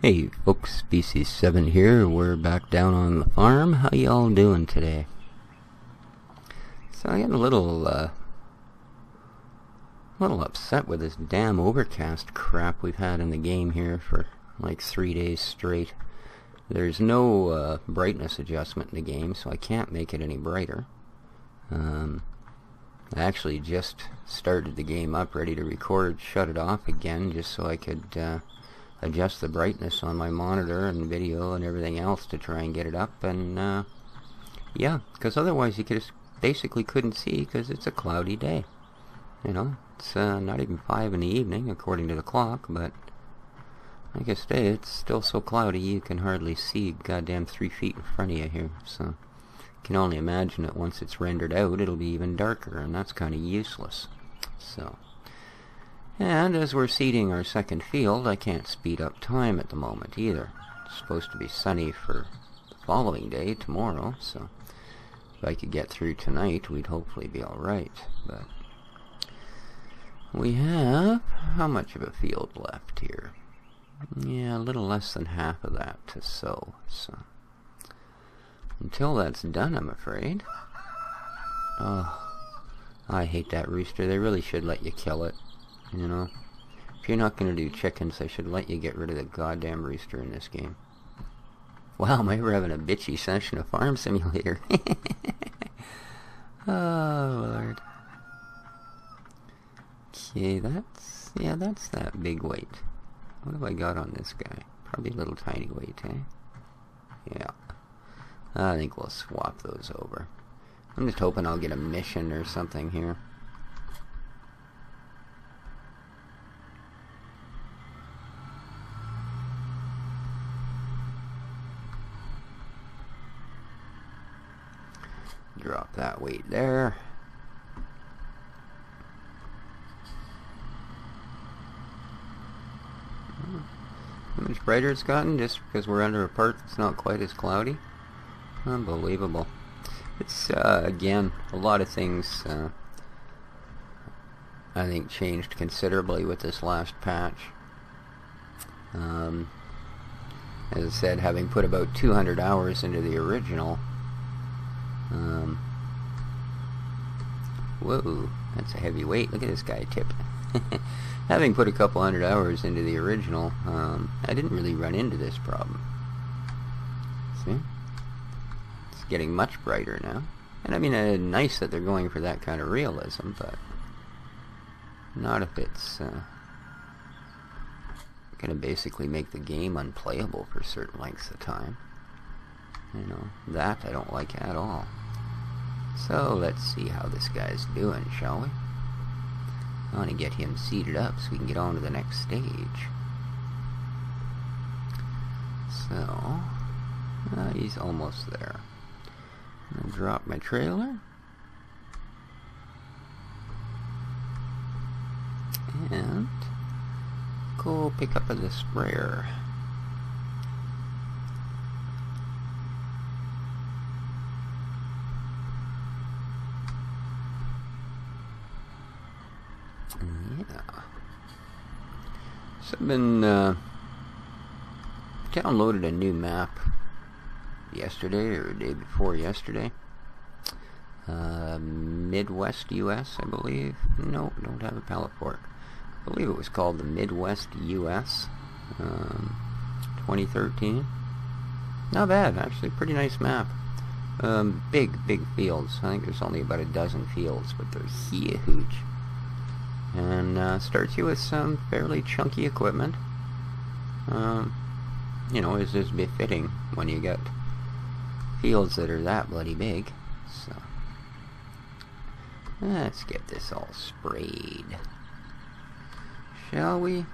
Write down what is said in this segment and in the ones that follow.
Hey folks, Species 7 here. We're back down on the farm. How y'all doing today? So I got a little upset with this damn overcast crap we've had in the game here for like 3 days straight. There's no brightness adjustment in the game, so I can't make it any brighter. I actually just started the game up, ready to record, shut it off again just so I could adjust the brightness on my monitor and video and everything else to try and get it up, and yeah, because otherwise you just basically couldn't see because it's a cloudy day. You know, it's not even 5 in the evening according to the clock, but like I say, it's still so cloudy you can hardly see goddamn 3 feet in front of you here, so you can only imagine that once it's rendered out it'll be even darker, and that's kind of useless. So, and as we're seeding our second field, I can't speed up time at the moment either. It's supposed to be sunny for the following day, tomorrow, so if I could get through tonight, we'd hopefully be alright. But we have, how much of a field left here? Yeah, a little less than half of that to sow, so until that's done, I'm afraid. Oh, I hate that rooster. They really should let you kill it. You know, if you're not going to do chickens, they should let you get rid of the goddamn rooster in this game. Wow, maybe we're having a bitchy session of Farm Simulator. Oh, Lord. Okay, that's that big weight. What have I got on this guy? Probably a little tiny weight, eh? Yeah. I think we'll swap those over. I'm just hoping I'll get a mission or something here. Drop that weight there. How much brighter it's gotten just because we're under a part that's not quite as cloudy. Unbelievable. It's, again, a lot of things, I think, changed considerably with this last patch. As I said, having put about 200 hours into the original, whoa, that's a heavy weight. Look at this guy tip. Having put a couple hundred hours into the original, I didn't really run into this problem. See? It's getting much brighter now. And I mean, nice that they're going for that kind of realism, but not if it's going to basically make the game unplayable for certain lengths of time. You know, that I don't like at all. So let's see how this guy's doing, shall we? I want to get him seated up so we can get on to the next stage. So, he's almost there. I'm going to drop my trailer. And go pick up the sprayer. Yeah. So I've been downloaded a new map yesterday or the day before yesterday. Midwest US, I believe. No, don't have a pallet fork. I believe it was called the Midwest US 2013. Not bad, actually. Pretty nice map. Big fields. I think there's only about a dozen fields, but they're huge. And starts you with some fairly chunky equipment. You know, as is befitting when you get fields that are that bloody big. So let's get this all sprayed, shall we?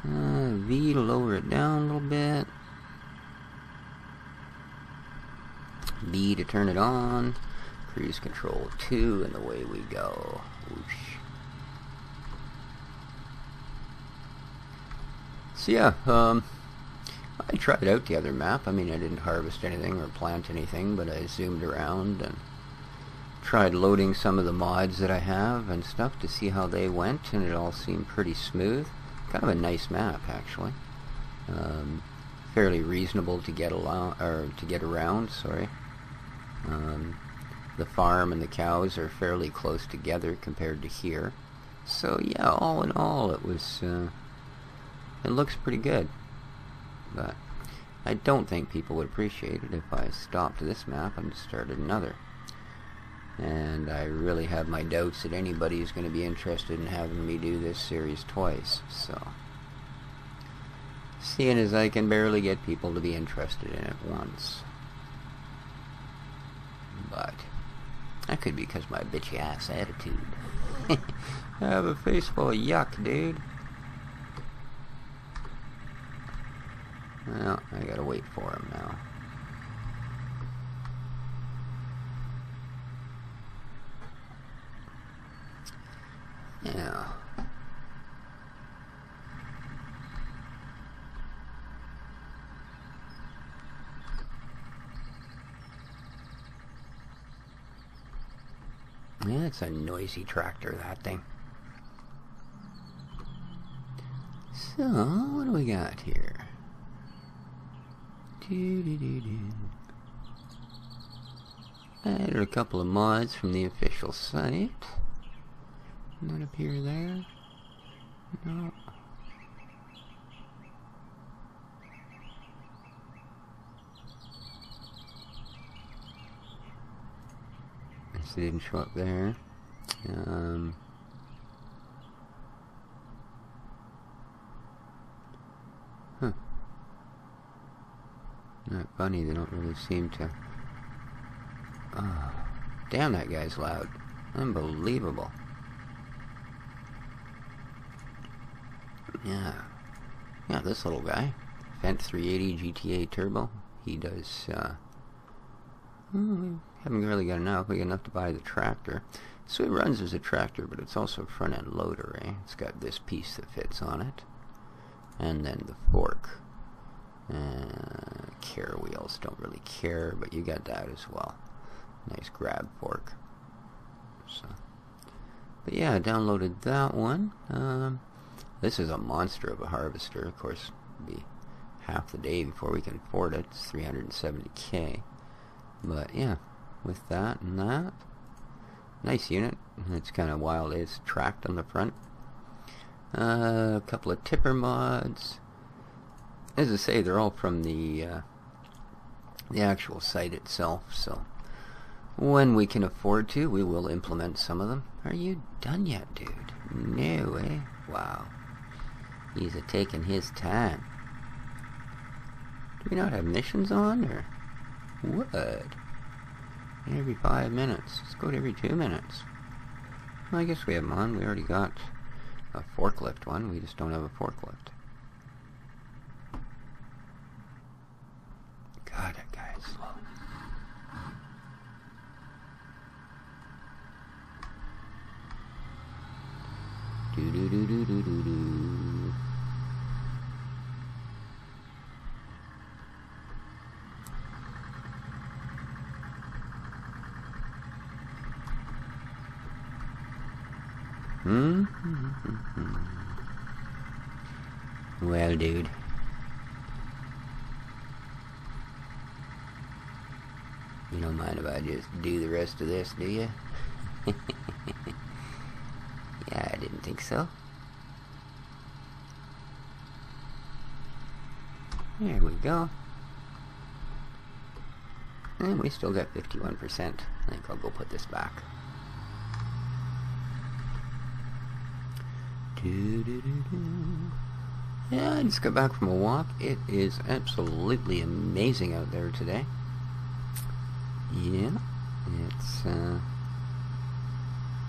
V to lower it down a little bit. B to turn it on. Cruise control 2, and away we go. Whoosh. So yeah, I tried out the other map. I mean, I didn't harvest anything or plant anything, but I zoomed around and tried loading some of the mods that I have and stuff to see how they went, and it all seemed pretty smooth. Kind of a nice map, actually. fairly reasonable to get along, or to get around. Sorry. The farm and the cows are fairly close together compared to here. So yeah, all in all, it was. It looks pretty good, but I don't think people would appreciate it if I stopped this map and started another. And I really have my doubts that anybody is going to be interested in having me do this series twice, so seeing as I can barely get people to be interested in it once. But that could be because my bitchy ass attitude. I have a face full of yuck, dude. Well, I gotta wait for him now. Yeah. Yeah, it's a noisy tractor, that thing. So, what do we got here? Added a couple of mods from the official site. Not up here there. No. This didn't show up there. Huh. Not funny, they don't really seem to. Oh, damn, that guy's loud. Unbelievable. Yeah. Yeah, this little guy. Fendt 380 GTA Turbo. He does, we haven't really got enough. We got enough to buy the tractor. So it runs as a tractor, but it's also a front-end loader, eh? It's got this piece that fits on it. And then the fork. Care wheels, don't really care, but you got that as well. Nice grab fork. So, but yeah, I downloaded that one. This is a monster of a harvester. Of course, it'll be half the day before we can afford it. It's 370k. But yeah, with that and that, nice unit. It's kind of wild. It's tracked on the front. A couple of tipper mods. As I say, they're all from the actual site itself, so when we can afford to, we will implement some of them. Are you done yet, dude? No, eh? Wow. He's taking his time. Do we not have missions on, or what? Every 5 minutes. Let's go to every 2 minutes. Well, I guess we have them on. We already got a forklift one. We just don't have a forklift. God, that guy is slow. Do do do do do do do. Well, dude. You don't mind if I just do the rest of this, do you? Yeah, I didn't think so. There we go. And we still got 51%. I think I'll go put this back. Yeah, I just got back from a walk. It is absolutely amazing out there today. Yeah, it's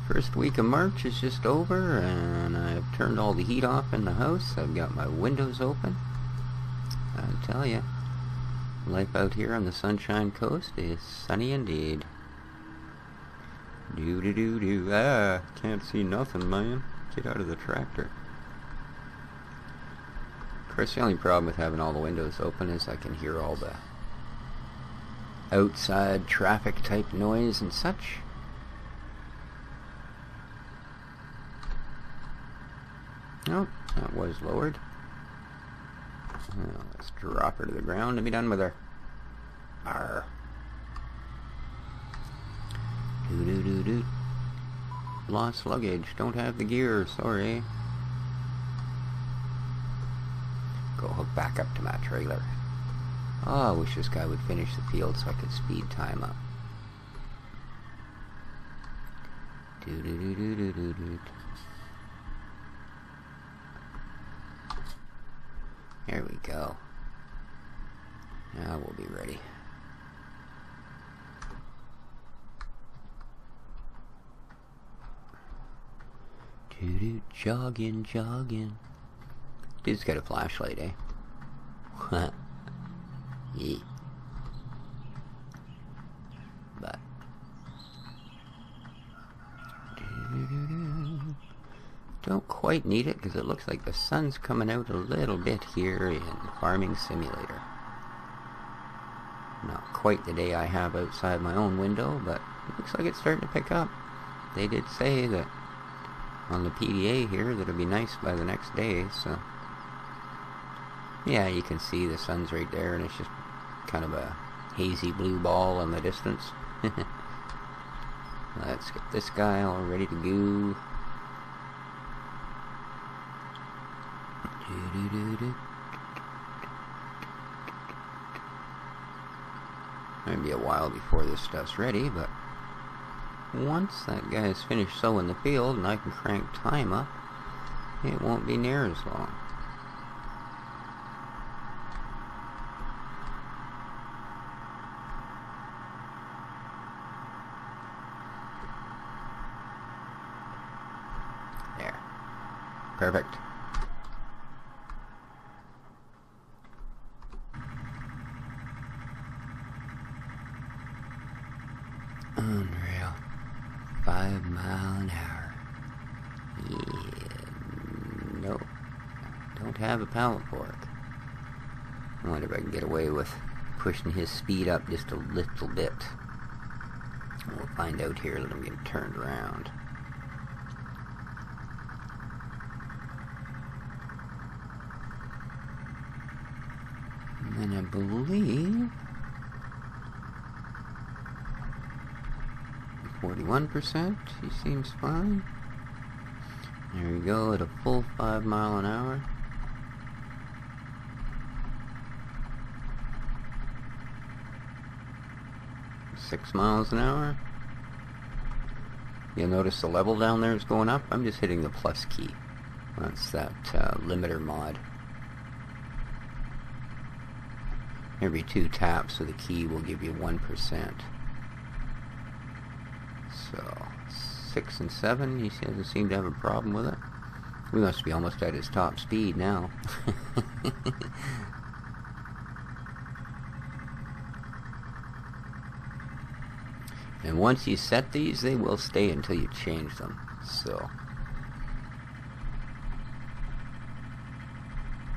first week of March is just over, and I've turned all the heat off in the house. I've got my windows open. I tell you, life out here on the Sunshine Coast is sunny indeed. Do-do-do-do. Ah, can't see nothing, man. Get out of the tractor. Of course, the only problem with having all the windows open is I can hear all the outside traffic type noise and such. Oh, that was lowered. Well, let's drop her to the ground and be done with her. Arr. Doo-doo-doo-doo. Lost luggage. Don't have the gear. Sorry. Go hook back up to my trailer. Oh, I wish this guy would finish the field so I could speed time up. Doo-doo-doo-doo-doo-doo. There we go. Now we'll be ready. Doo-doo, jogging, jogging. Dude's got a flashlight, eh? Yeah. But don't quite need it because it looks like the sun's coming out a little bit here in Farming Simulator. Not quite the day I have outside my own window, but it looks like it's starting to pick up. They did say that on the PDA here that it'll be nice by the next day, so yeah, you can see the sun's right there and it's just kind of a hazy blue ball in the distance. Let's get this guy all ready to go. Might be a while before this stuff's ready, but once that guy's finished sowing the field and I can crank time up, it won't be near as long. There. Perfect. Unreal. 5 miles an hour. Yeah. Nope. Don't have a pallet fork. I wonder if I can get away with pushing his speed up just a little bit. We'll find out here that I'm getting turned around. And then I believe 41%, he seems fine. There we go, at a full 5 mile an hour. Six miles an hour. You'll notice the level down there is going up. I'm just hitting the plus key. That's that limiter mod. Every 2 taps of the key will give you 1%. So 6 and 7, he doesn't seem to have a problem with it. We must be almost at his top speed now. And once you set these, they will stay until you change them. So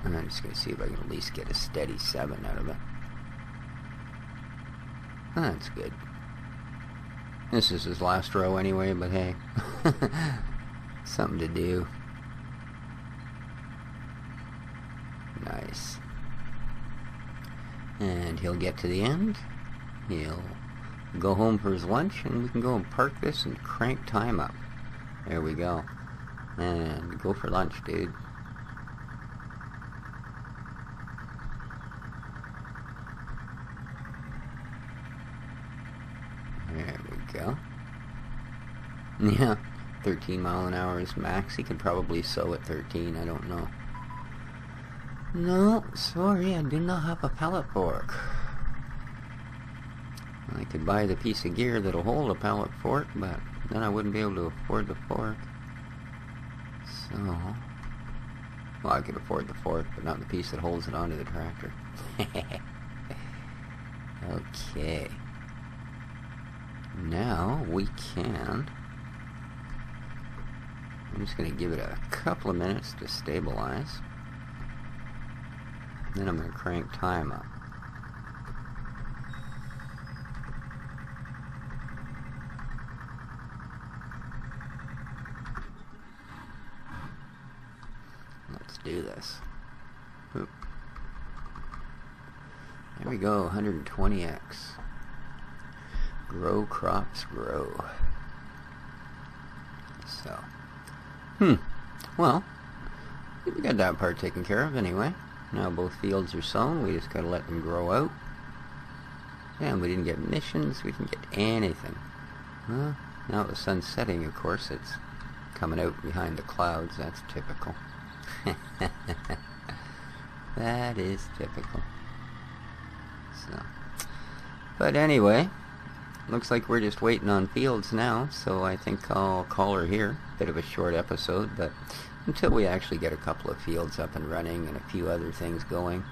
and I'm just going to see if I can at least get a steady 7 out of it. That's good. This is his last row anyway, but hey, something to do. Nice. And he'll get to the end. He'll go home for his lunch, and we can go and park this and crank time up. There we go. And go for lunch, dude. There we go. Yeah, 13 mile an hour is max. He could probably sow at 13, I don't know. No, sorry, I do not have a pallet fork. I could buy the piece of gear that'll hold a pallet fork, but then I wouldn't be able to afford the fork. So, well, I could afford the fork, but not the piece that holds it onto the tractor. Okay. Now we can... I'm just going to give it a couple of minutes to stabilize. Then I'm going to crank time up. Let's do this. Oop. we go, 120x. Grow crops grow. So, well, we got that part taken care of anyway. Now both fields are sown, we just gotta let them grow out. And we didn't get missions, we didn't get anything. Well, now the sun's setting, of course, it's coming out behind the clouds, that's typical. That is typical. So, but anyway, looks like we're just waiting on fields now, so I think I'll call her here. Bit of a short episode, but until we actually get a couple of fields up and running and a few other things going,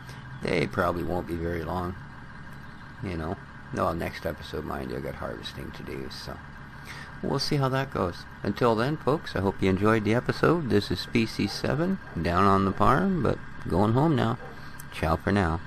they probably won't be very long. You know, no, next episode, mind you, I got harvesting to do, so we'll see how that goes. Until then, folks, I hope you enjoyed the episode. This is Species 7, down on the farm, but going home now. Ciao for now.